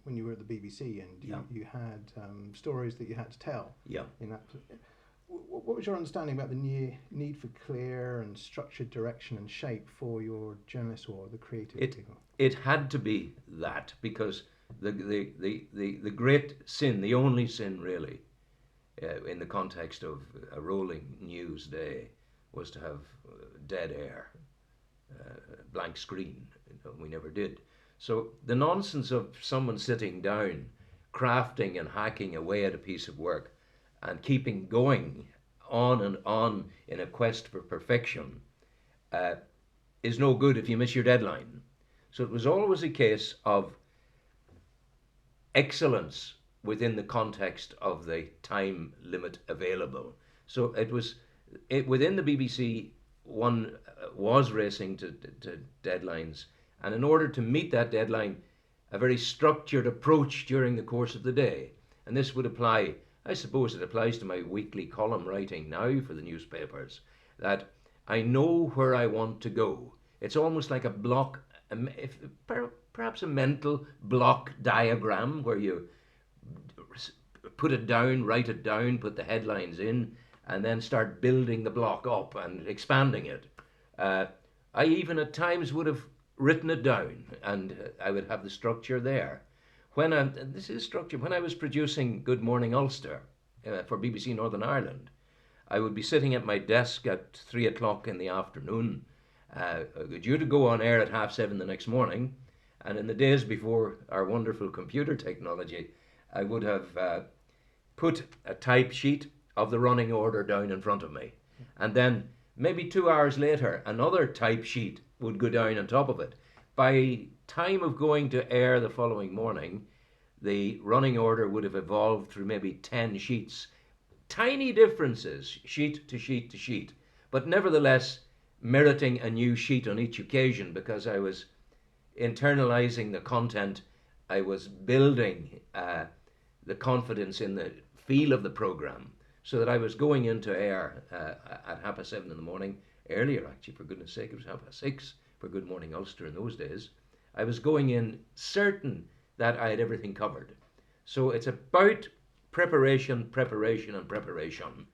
when you were at the BBC, and Yeah, you had stories that you had to tell. yeah. In that, what was your understanding about the need for clear and structured direction and shape for your journalists or the creative It people? it had to be that because the great sin, the only sin really, in the context of a rolling news day, was to have dead air, blank screen. We never did. So the nonsense of someone sitting down, crafting and hacking away at a piece of work, and keeping going on and on in a quest for perfection, uh, is no good if you miss your deadline. So it was always a case of excellence within the context of the time limit available. So within the BBC. One was racing to deadlines, and in order to meet that deadline, a very structured approach during the course of the day. And this would apply, I suppose, it applies to my weekly column writing now for the newspapers. That I know where I want to go. It's almost like a block, if, perhaps a mental block diagram where you put it down, write it down, put the headlines in, and then start building the block up and expanding it. Uh, I even at times would have written it down, and I would have the structure there. This is structure. When I was producing Good Morning Ulster for BBC Northern Ireland, I would be sitting at my desk at 3 o'clock in the afternoon, due to go on air at 7:30 the next morning. And in the days before our wonderful computer technology, I would have put a type sheet of the running order down in front of me. And then maybe 2 hours later, another type sheet would go down on top of it. By time of going to air the following morning, the running order would have evolved through maybe 10 sheets. Tiny differences, sheet to sheet to sheet, but nevertheless meriting a new sheet on each occasion because I was internalizing the content. I was building the confidence in the feel of the program, so that I was going into air at 7:30 in the morning, earlier actually, for goodness sake, it was 6:30 for Good Morning Ulster in those days. I was going in certain that I had everything covered. So it's about preparation, preparation, and preparation.